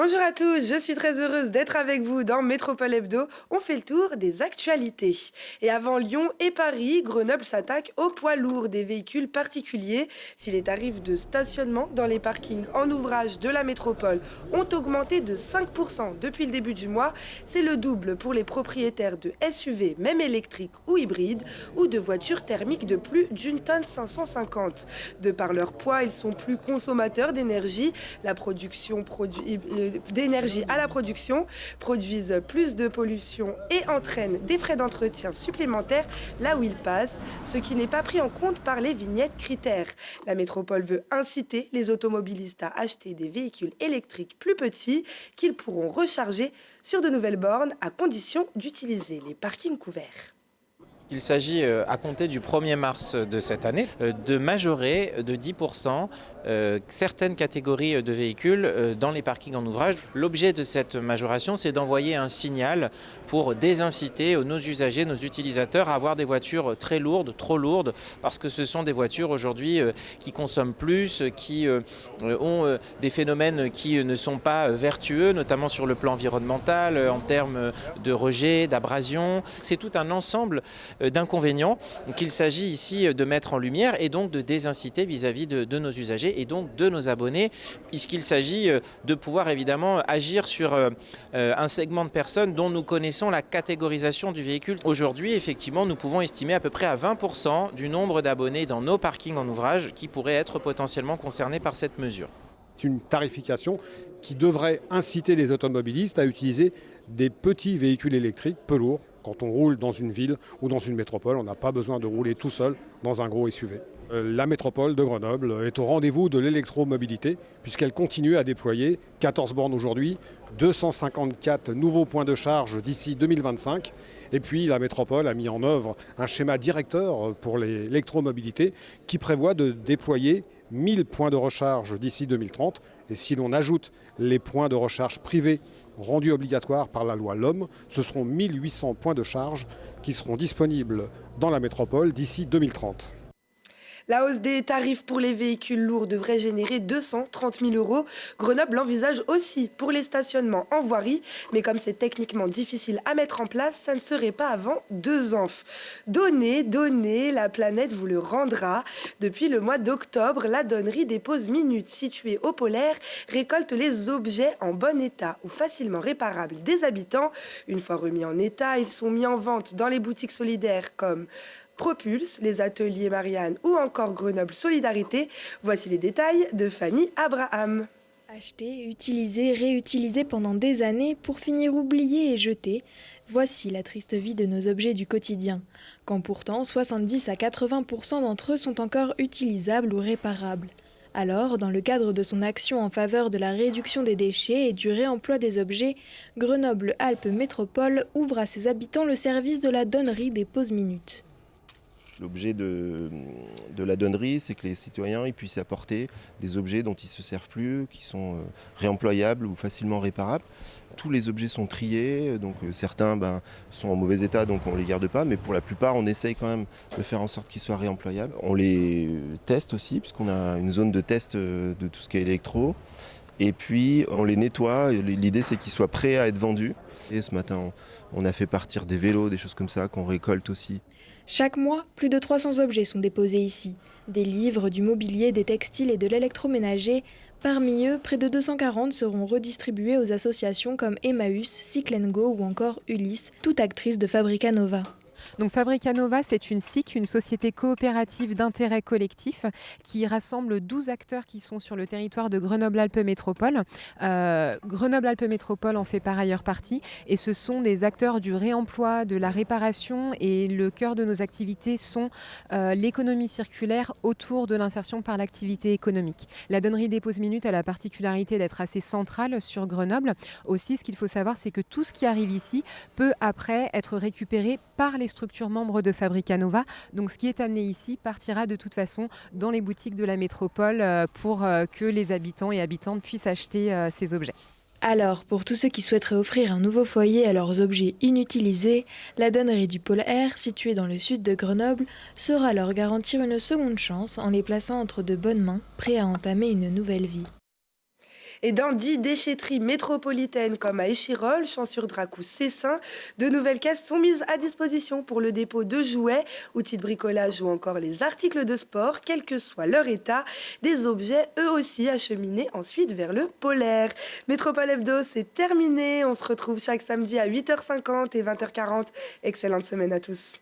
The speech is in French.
Bonjour à tous, je suis très heureuse d'être avec vous dans Métropole Hebdo. On fait le tour des actualités. Et avant Lyon et Paris, Grenoble s'attaque aux poids lourds des véhicules particuliers. Si les tarifs de stationnement dans les parkings en ouvrage de la métropole ont augmenté de 5% depuis le début du mois, c'est le double pour les propriétaires de SUV, même électriques ou hybrides, ou de voitures thermiques de plus d'une tonne 550. De par leur poids, ils sont plus consommateurs d'énergie. La production d'énergie à la production, produisent plus de pollution et entraînent des frais d'entretien supplémentaires là où ils passent, ce qui n'est pas pris en compte par les vignettes critères. La métropole veut inciter les automobilistes à acheter des véhicules électriques plus petits qu'ils pourront recharger sur de nouvelles bornes à condition d'utiliser les parkings couverts. Il s'agit, à compter du 1er mars de cette année, de majorer de 10% certaines catégories de véhicules dans les parkings en ouvrage. L'objet de cette majoration, c'est d'envoyer un signal pour désinciter nos usagers, nos utilisateurs à avoir des voitures très lourdes, trop lourdes, parce que ce sont des voitures aujourd'hui qui consomment plus, qui ont des phénomènes qui ne sont pas vertueux, notamment sur le plan environnemental, en termes de rejet, d'abrasion. C'est tout un ensemble d'inconvénients qu'il s'agit ici de mettre en lumière et donc de désinciter vis-à-vis de nos usagers et donc de nos abonnés, puisqu'il s'agit de pouvoir évidemment agir sur un segment de personnes dont nous connaissons la catégorisation du véhicule. Aujourd'hui, effectivement, nous pouvons estimer à peu près à 20% du nombre d'abonnés dans nos parkings en ouvrage qui pourraient être potentiellement concernés par cette mesure. C'est une tarification qui devrait inciter les automobilistes à utiliser des petits véhicules électriques peu lourds. Quand on roule dans une ville ou dans une métropole, on n'a pas besoin de rouler tout seul dans un gros SUV. La métropole de Grenoble est au rendez-vous de l'électromobilité puisqu'elle continue à déployer 14 bornes aujourd'hui, 254 nouveaux points de charge d'ici 2025. Et puis la métropole a mis en œuvre un schéma directeur pour l'électromobilité qui prévoit de déployer 1000 points de recharge d'ici 2030. Et si l'on ajoute les points de recharge privés rendus obligatoires par la loi LOM, ce seront 1800 points de charge qui seront disponibles dans la métropole d'ici 2030. La hausse des tarifs pour les véhicules lourds devrait générer 230 000 euros. Grenoble l'envisage aussi pour les stationnements en voirie, mais comme c'est techniquement difficile à mettre en place, ça ne serait pas avant 2 ans. Donnez, la planète vous le rendra. Depuis le mois d'octobre, la donnerie des pauses minutes située au Polaire récolte les objets en bon état ou facilement réparables des habitants. Une fois remis en état, ils sont mis en vente dans les boutiques solidaires comme Propulse, les ateliers Marianne ou encore Grenoble Solidarité. Voici les détails de Fanny Abraham. Acheter, utiliser, réutiliser pendant des années pour finir oublié et jeté, voici la triste vie de nos objets du quotidien. Quand pourtant 70 à 80% d'entre eux sont encore utilisables ou réparables. Alors, dans le cadre de son action en faveur de la réduction des déchets et du réemploi des objets, Grenoble-Alpes Métropole ouvre à ses habitants le service de la donnerie des pauses minutes. L'objet de la donnerie, c'est que les citoyens ils puissent apporter des objets dont ils ne se servent plus, qui sont réemployables ou facilement réparables. Tous les objets sont triés, donc certains sont en mauvais état, donc on ne les garde pas, mais pour la plupart, on essaye quand même de faire en sorte qu'ils soient réemployables. On les teste aussi, puisqu'on a une zone de test de tout ce qui est électro. Et puis, on les nettoie. L'idée, c'est qu'ils soient prêts à être vendus. Et ce matin, on a fait partir des vélos, des choses comme ça, qu'on récolte aussi. Chaque mois, plus de 300 objets sont déposés ici. Des livres, du mobilier, des textiles et de l'électroménager. Parmi eux, près de 240 seront redistribués aux associations comme Emmaüs, Cycle & Go ou encore Ulysse, toutes actrices de Fabrica Nova. Donc Fabrica Nova, c'est une SIC, une société coopérative d'intérêt collectif qui rassemble 12 acteurs qui sont sur le territoire de Grenoble-Alpes Métropole. Grenoble-Alpes Métropole en fait par ailleurs partie et ce sont des acteurs du réemploi, de la réparation et le cœur de nos activités sont l'économie circulaire autour de l'insertion par l'activité économique. La donnerie des pauses minutes a la particularité d'être assez centrale sur Grenoble. Aussi, ce qu'il faut savoir, c'est que tout ce qui arrive ici peut après être récupéré par les structures membres de Fabrica Nova. Donc ce qui est amené ici partira de toute façon dans les boutiques de la métropole pour que les habitants et habitantes puissent acheter ces objets. Alors, pour tous ceux qui souhaiteraient offrir un nouveau foyer à leurs objets inutilisés, la donnerie du Pôle R, située dans le sud de Grenoble, saura leur garantir une seconde chance en les plaçant entre de bonnes mains, prêts à entamer une nouvelle vie. Et dans 10 déchetteries métropolitaines comme à Échirolles, Champs-sur-Drac ou Cessin, de nouvelles caisses sont mises à disposition pour le dépôt de jouets, outils de bricolage ou encore les articles de sport, quel que soit leur état, des objets eux aussi acheminés ensuite vers le polaire. Métropole Hebdo, c'est terminé. On se retrouve chaque samedi à 8h50 et 20h40. Excellente semaine à tous.